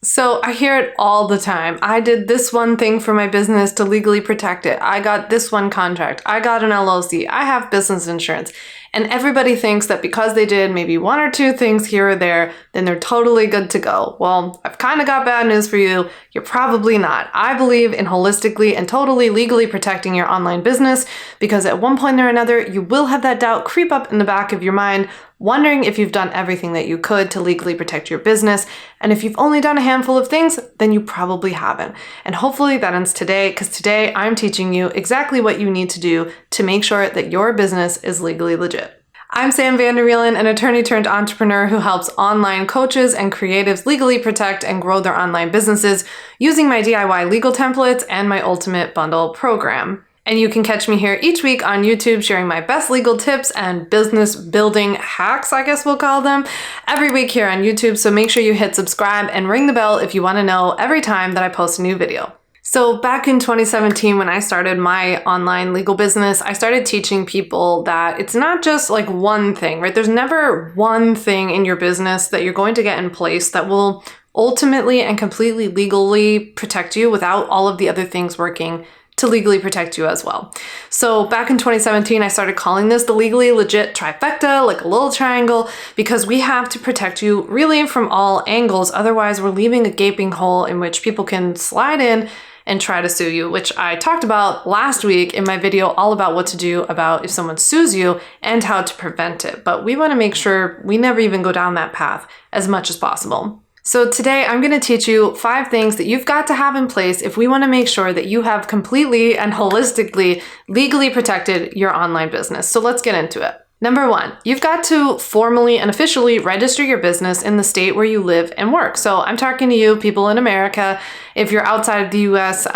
So I hear it all the time. I did this one thing for my business to legally protect it. I got this one contract. I got an LLC. I have business insurance. And everybody thinks that because they did maybe one or two things here or there, then they're totally good to go. Well, I've kind of got bad news for you. You're probably not. I believe in holistically and totally legally protecting your online business because at one point or another, you will have that doubt creep up in the back of your mind, wondering if you've done everything that you could to legally protect your business. And if you've only done a handful of things, then you probably haven't. And hopefully that ends today, because today I'm teaching you exactly what you need to do to make sure that your business is legally legit. I'm Vander, an attorney turned entrepreneur who helps online coaches and creatives legally protect and grow their online businesses using my DIY legal templates and my Ultimate Bundle program. And you can catch me here each week on YouTube sharing my best legal tips and business building hacks, I guess we'll call them, every week here on YouTube. So make sure you hit subscribe and ring the bell if you want to know every time that I post a new video. So back in 2017, when I started my online legal business, I started teaching people that it's not just like one thing, right? There's never one thing in your business that you're going to get in place that will ultimately and completely legally protect you without all of the other things working to legally protect you as well. So back in 2017, I started calling this the legally legit trifecta, like a little triangle, because we have to protect you really from all angles. Otherwise, we're leaving a gaping hole in which people can slide in and try to sue you, which I talked about last week in my video all about what to do about if someone sues you and how to prevent it. But we want to make sure we never even go down that path as much as possible. So today I'm going to teach you 5 things that you've got to have in place if we want to make sure that you have completely and holistically legally protected your online business. So let's get into it. Number 1, you've got to formally and officially register your business in the state where you live and work. So I'm talking to you, people in America. If you're outside of the US,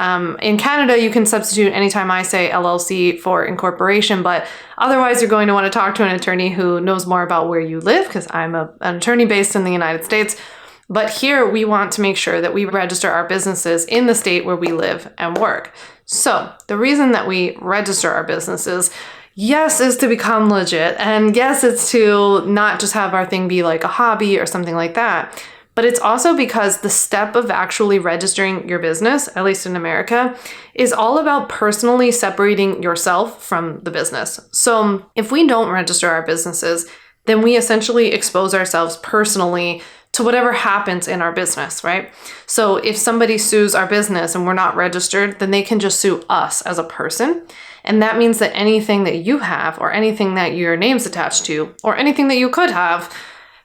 in Canada, you can substitute anytime I say LLC for incorporation, but otherwise you're going to want to talk to an attorney who knows more about where you live, because I'm an attorney based in the United States. But here we want to make sure that we register our businesses in the state where we live and work. So the reason that we register our businesses, yes, is to become legit. And yes, it's to not just have our thing be like a hobby or something like that. But it's also because the step of actually registering your business, at least in America, is all about personally separating yourself from the business. So if we don't register our businesses, then we essentially expose ourselves personally to whatever happens in our business, right? So if somebody sues our business and we're not registered, then they can just sue us as a person. And that means that anything that you have or anything that your name's attached to or anything that you could have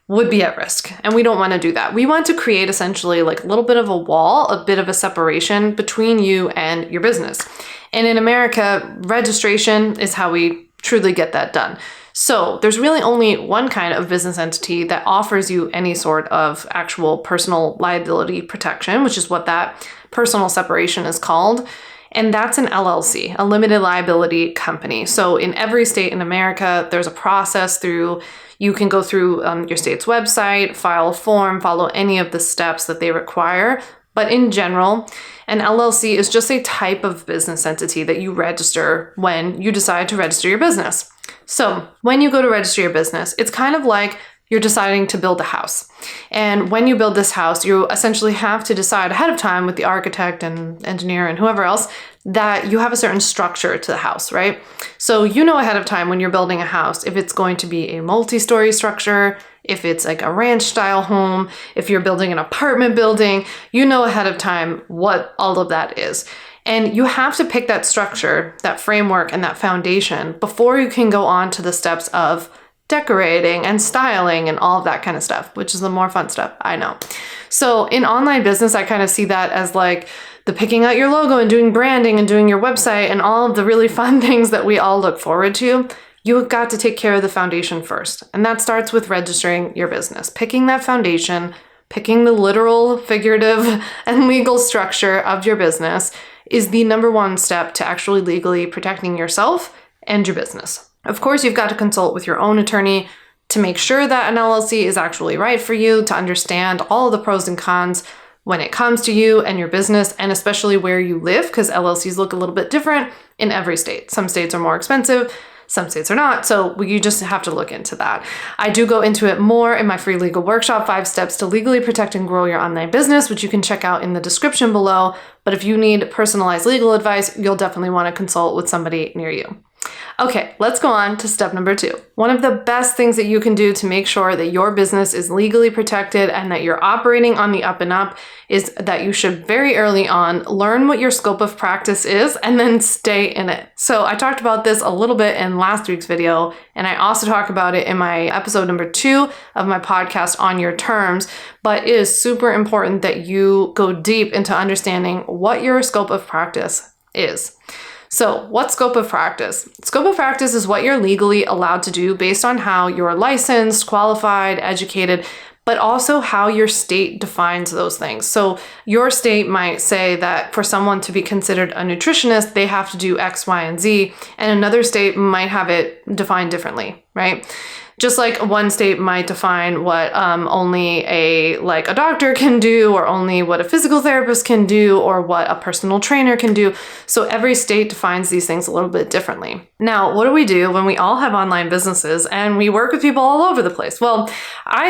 would be at risk. And we don't want to do that. We want to create essentially like a little bit of a wall, a bit of a separation between you and your business. And in America, registration is how we truly get that done. So there's really only one kind of business entity that offers you any sort of actual personal liability protection, which is what that personal separation is called. And that's an LLC, a limited liability company. So in every state in America, there's a process you can go through your state's website, file a form, follow any of the steps that they require. But in general, an LLC is just a type of business entity that you register when you decide to register your business. So when you go to register your business, it's kind of like you're deciding to build a house. And when you build this house, you essentially have to decide ahead of time with the architect and engineer and whoever else that you have a certain structure to the house, right? So you know ahead of time when you're building a house, if it's going to be a multi-story structure, if it's like a ranch style home, if you're building an apartment building, you know ahead of time what all of that is. And you have to pick that structure, that framework, and that foundation before you can go on to the steps of decorating and styling and all of that kind of stuff, which is the more fun stuff, I know. So in online business, I kind of see that as like the picking out your logo and doing branding and doing your website and all of the really fun things that we all look forward to. You've got to take care of the foundation first. And that starts with registering your business, picking that foundation, picking the literal, figurative, and legal structure of your business is the number one step to actually legally protecting yourself and your business. Of course, you've got to consult with your own attorney to make sure that an LLC is actually right for you, to understand all of the pros and cons when it comes to you and your business, and especially where you live, because LLCs look a little bit different in every state. Some states are more expensive, Some states are not. So you just have to look into that. I do go into it more in my free legal workshop, 5 steps to legally protect and grow your online business, which you can check out in the description below. But if you need personalized legal advice, you'll definitely want to consult with somebody near you. Okay, let's go on to step number 2. One of the best things that you can do to make sure that your business is legally protected and that you're operating on the up and up is that you should very early on learn what your scope of practice is and then stay in it. So I talked about this a little bit in last week's video, and I also talk about it in my episode number 2 of my podcast on your terms, but it is super important that you go deep into understanding what your scope of practice is. So what scope of practice? Scope of practice is what you're legally allowed to do based on how you're licensed, qualified, educated, but also how your state defines those things. So your state might say that for someone to be considered a nutritionist, they have to do X, Y, and Z, and another state might have it defined differently, right? Just like one state might define what only a doctor can do, or only what a physical therapist can do, or what a personal trainer can do. So every state defines these things a little bit differently. Now, what do we do when we all have online businesses and we work with people all over the place? Well,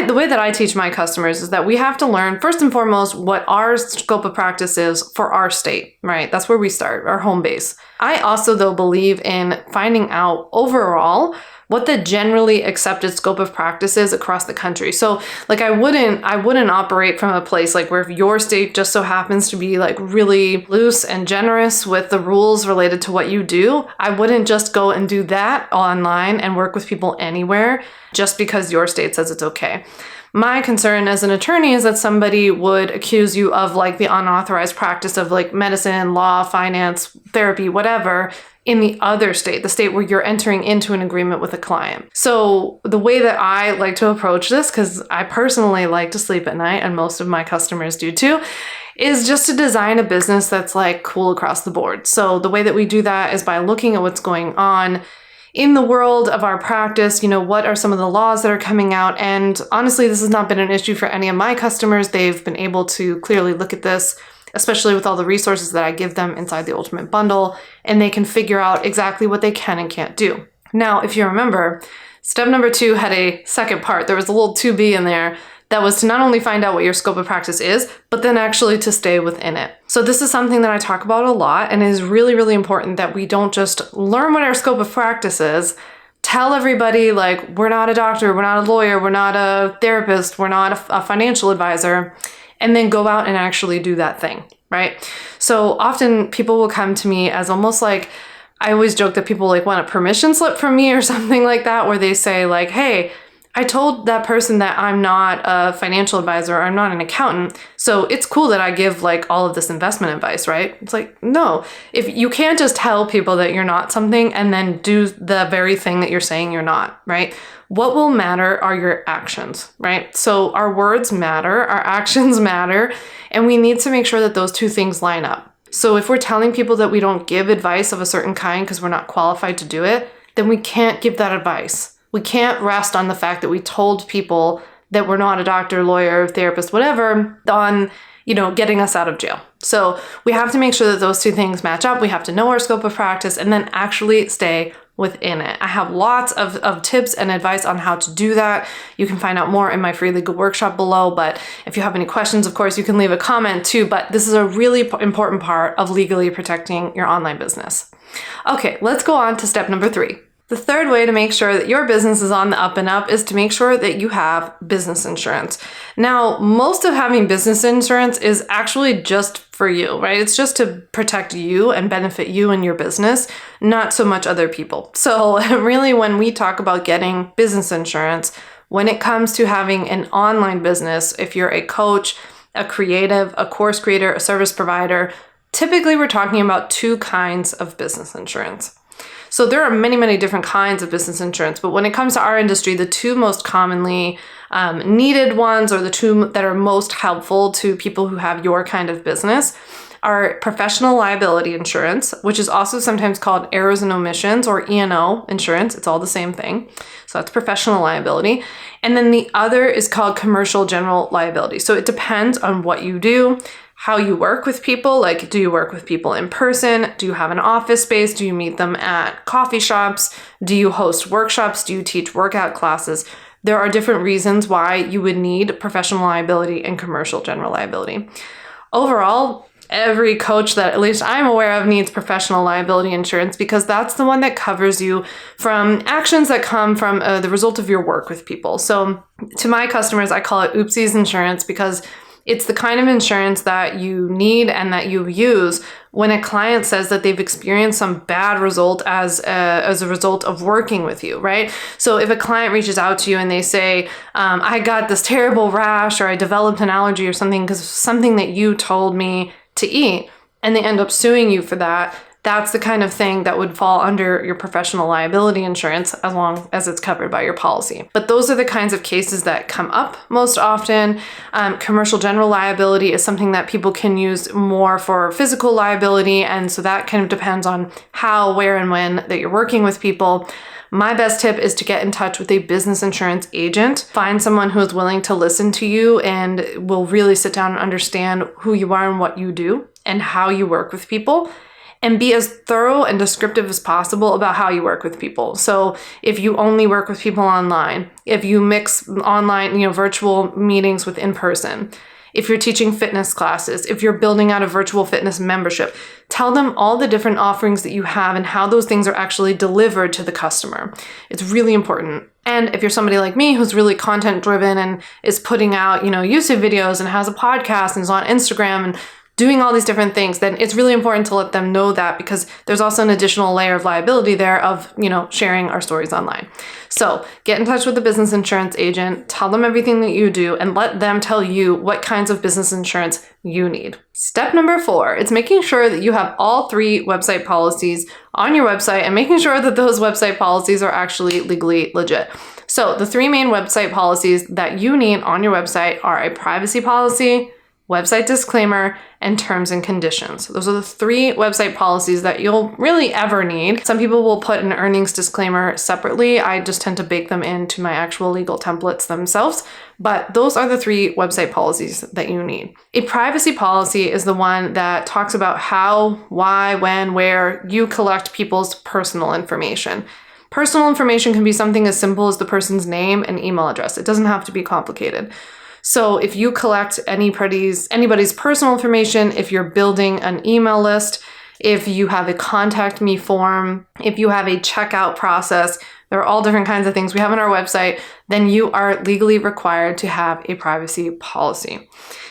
the way that I teach my customers is that we have to learn first and foremost what our scope of practice is for our state, right? That's where we start, our home base. I also, though, believe in finding out overall what the generally accepted scope of practice is across the country. So I wouldn't operate from a place where if your state just so happens to be really loose and generous with the rules related to what you do, I wouldn't just go and do that online and work with people anywhere just because your state says it's okay. My concern as an attorney is that somebody would accuse you of the unauthorized practice of medicine, law, finance, therapy, whatever, in the other state, the state where you're entering into an agreement with a client. So the way that I like to approach this, because I personally like to sleep at night, and most of my customers do too, is just to design a business that's cool across the board. So the way that we do that is by looking at what's going on in the world of our practice. What are some of the laws that are coming out? And honestly, this has not been an issue for any of my customers. They've been able to clearly look at this, especially with all the resources that I give them inside the Ultimate Bundle, and they can figure out exactly what they can and can't do. Now, if you remember, step number 2 had a second part. There was a little 2B in there that was to not only find out what your scope of practice is, but then actually to stay within it. So this is something that I talk about a lot, and it is really, really important that we don't just learn what our scope of practice is, tell everybody we're not a doctor, we're not a lawyer, we're not a therapist, we're not a financial advisor, and then go out and actually do that thing, right? So often people will come to me as almost I always joke that people want a permission slip from me or something like that, where they say hey, I told that person that I'm not a financial advisor, or I'm not an accountant, so it's cool that I give all of this investment advice, right? It's no, if you can't just tell people that you're not something and then do the very thing that you're saying you're not, right? What will matter are your actions, right? So our words matter, our actions matter, and we need to make sure that those two things line up. So if we're telling people that we don't give advice of a certain kind because we're not qualified to do it, then we can't give that advice. We can't rest on the fact that we told people that we're not a doctor, lawyer, therapist, whatever, on getting us out of jail. So we have to make sure that those two things match up. We have to know our scope of practice and then actually stay within it. I have lots of tips and advice on how to do that. You can find out more in my free legal workshop below, but if you have any questions, of course, you can leave a comment too, but this is a really important part of legally protecting your online business. Okay, let's go on to step number 3. The third way to make sure that your business is on the up and up is to make sure that you have business insurance. Now, most of having business insurance is actually just for you, right? It's just to protect you and benefit you and your business, not so much other people. So really, when we talk about getting business insurance, when it comes to having an online business, if you're a coach, a creative, a course creator, a service provider, typically we're talking about 2 kinds of business insurance. So there are many, many different kinds of business insurance, but when it comes to our industry, the 2 most commonly needed ones, or the 2 that are most helpful to people who have your kind of business, are professional liability insurance, which is also sometimes called errors and omissions or E&O insurance. It's all the same thing. So that's professional liability. And then the other is called commercial general liability. So it depends on what you do, how you work with people. Like, do you work with people in person? Do you have an office space? Do you meet them at coffee shops? Do you host workshops? Do you teach workout classes? There are different reasons why you would need professional liability and commercial general liability. Overall, every coach that at least I'm aware of needs professional liability insurance because that's the one that covers you from actions that come from the result of your work with people. So to my customers, I call it oopsies insurance because it's the kind of insurance that you need and that you use when a client says that they've experienced some bad result as a result of working with you, right? So if a client reaches out to you and they say, I got this terrible rash or I developed an allergy or something because of something that you told me to eat, and they end up suing you for that, that's the kind of thing that would fall under your professional liability insurance as long as it's covered by your policy. But those are the kinds of cases that come up most often. Commercial general liability is something that people can use more for physical liability. And so that kind of depends on how, where, and when that you're working with people. My best tip is to get in touch with a business insurance agent. Find someone who is willing to listen to you and will really sit down and understand who you are and what you do and how you work with people. And be as thorough and descriptive as possible about how you work with people. So if you only work with people online, if you mix online, virtual meetings with in-person, if you're teaching fitness classes, if you're building out a virtual fitness membership, tell them all the different offerings that you have and how those things are actually delivered to the customer. It's really important. And if you're somebody like me who's really content driven and is putting out, YouTube videos and has a podcast and is on Instagram and doing all these different things, then it's really important to let them know that because there's also an additional layer of liability there of, sharing our stories online. So get in touch with the business insurance agent, tell them everything that you do, and let them tell you what kinds of business insurance you need. Step number 4 is making sure that you have all 3 website policies on your website and making sure that those website policies are actually legally legit. So the 3 main website policies that you need on your website are a privacy policy, website disclaimer, and terms and conditions. Those are the 3 website policies that you'll really ever need. Some people will put an earnings disclaimer separately. I just tend to bake them into my actual legal templates themselves, but those are the 3 website policies that you need. A privacy policy is the one that talks about how, why, when, where you collect people's personal information. Personal information can be something as simple as the person's name and email address. It doesn't have to be complicated. So if you collect anybody's personal information, if you're building an email list, if you have a contact me form, if you have a checkout process, there are all different kinds of things we have on our website, then you are legally required to have a privacy policy.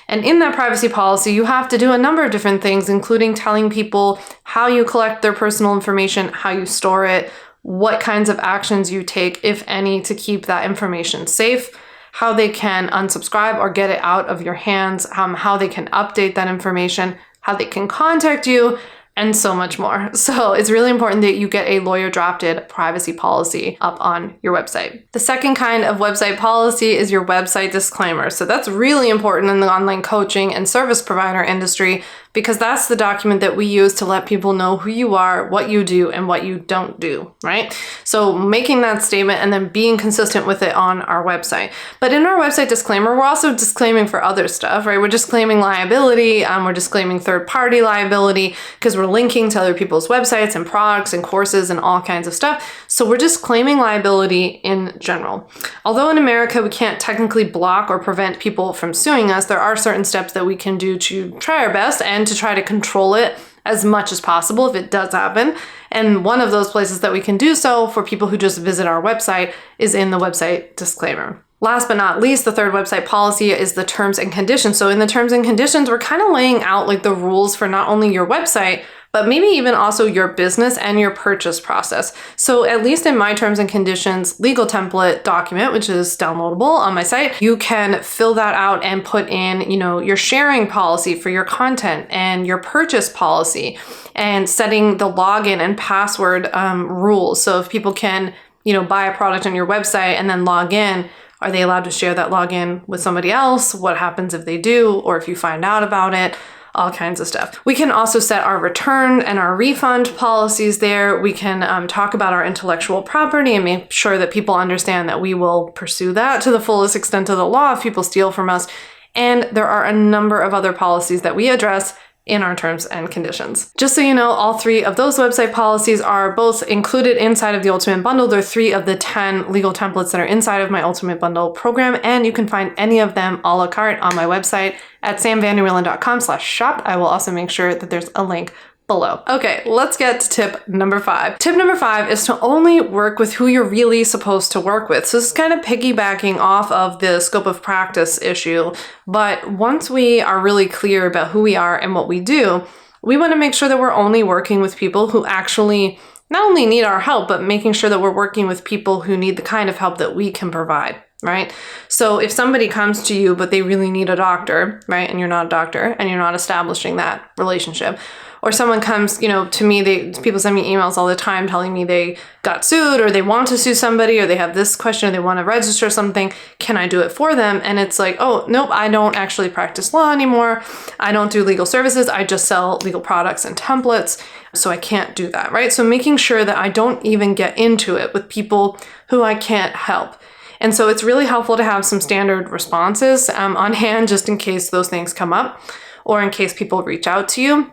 And in that privacy policy, you have to do a number of different things, including telling people how you collect their personal information, how you store it, what kinds of actions you take, if any, to keep that information safe, how they can unsubscribe or get it out of your hands, how they can update that information, how they can contact you, and so much more. So it's really important that you get a lawyer-drafted privacy policy up on your website. The second kind of website policy is your website disclaimer. So that's really important in the online coaching and service provider industry because that's the document that we use to let people know who you are, what you do, and what you don't do, right? So making that statement and then being consistent with it on our website. But in our website disclaimer, we're also disclaiming for other stuff, right? We're disclaiming liability, we're disclaiming third-party liability because we're linking to other people's websites and products and courses and all kinds of stuff. So we're disclaiming liability in general. Although in America, we can't technically block or prevent people from suing us, there are certain steps that we can do to try our best and to try to control it as much as possible if it does happen. And one of those places that we can do so for people who just visit our website is in the website disclaimer. Last but not least, the third website policy is the terms and conditions. So in the terms and conditions, we're kind of laying out like the rules for not only your website, but maybe even also your business and your purchase process. So at least in my terms and conditions legal template document, which is downloadable on my site, you can fill that out and put in, your sharing policy for your content and your purchase policy and setting the login and password rules. So if people can, buy a product on your website and then log in, are they allowed to share that login with somebody else? What happens if they do, or if you find out about it? all kinds of stuff. We can also set our return and our refund policies there. We can talk about our intellectual property and make sure that people understand that we will pursue that to the fullest extent of the law if people steal from us. And there are a number of other policies that we address in our terms and conditions. Just so you know, all 3 of those website policies are both included inside of the Ultimate Bundle. They're 3 of the 10 legal templates that are inside of my Ultimate Bundle program, and you can find any of them a la carte on my website at samvanderwielen.com/shop. I will also make sure that there's a link below. Okay, let's get to tip number 5. Tip number 5 is to only work with who you're really supposed to work with. So this is kind of piggybacking off of the scope of practice issue, but once we are really clear about who we are and what we do, we want to make sure that we're only working with people who actually not only need our help, but making sure that we're working with people who need the kind of help that we can provide, right? So if somebody comes to you, but they really need a doctor, right? And you're not a doctor and you're not establishing that relationship, or someone comes, to me, people send me emails all the time telling me they got sued or they want to sue somebody or they have this question or they want to register something. Can I do it for them? And it's like, oh, nope, I don't actually practice law anymore. I don't do legal services. I just sell legal products and templates. So I can't do that, right? So making sure that I don't even get into it with people who I can't help. And so it's really helpful to have some standard responses on hand just in case those things come up or in case people reach out to you.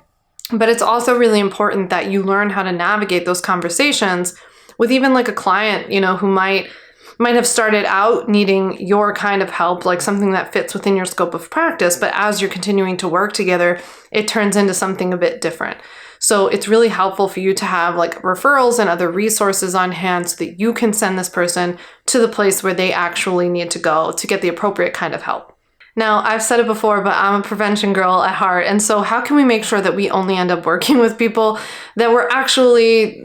But it's also really important that you learn how to navigate those conversations with even like a client, who might have started out needing your kind of help, like something that fits within your scope of practice. But as you're continuing to work together, it turns into something a bit different. So it's really helpful for you to have like referrals and other resources on hand so that you can send this person to the place where they actually need to go to get the appropriate kind of help. Now, I've said it before, but I'm a prevention girl at heart. And so how can we make sure that we only end up working with people that we're actually,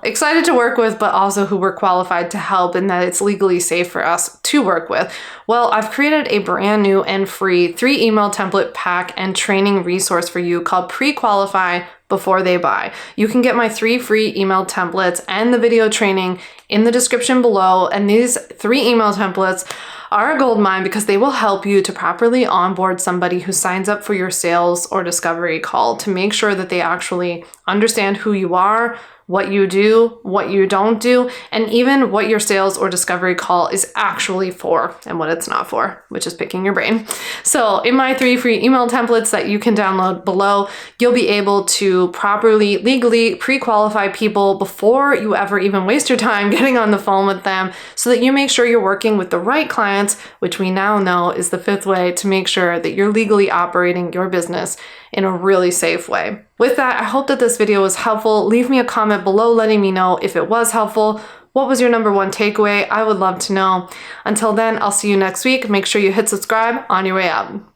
excited to work with, but also who we're qualified to help and that it's legally safe for us to work with? Well, I've created a brand new and free 3 email template pack and training resource for you called Pre-Qualify Before They Buy. You can get my 3 free email templates and the video training in the description below. And these 3 email templates are a goldmine because they will help you to properly onboard somebody who signs up for your sales or discovery call to make sure that they actually understand who you are, what you do, what you don't do, and even what your sales or discovery call is actually for and what it's not for, which is picking your brain. So in my 3 free email templates that you can download below, you'll be able to properly, legally pre-qualify people before you ever even waste your time getting on the phone with them so that you make sure you're working with the right clients, which we now know is the 5th way to make sure that you're legally operating your business in a really safe way. With that, I hope that this video was helpful. Leave me a comment below letting me know if it was helpful. What was your number 1 takeaway? I would love to know. Until then, I'll see you next week. Make sure you hit subscribe on your way out.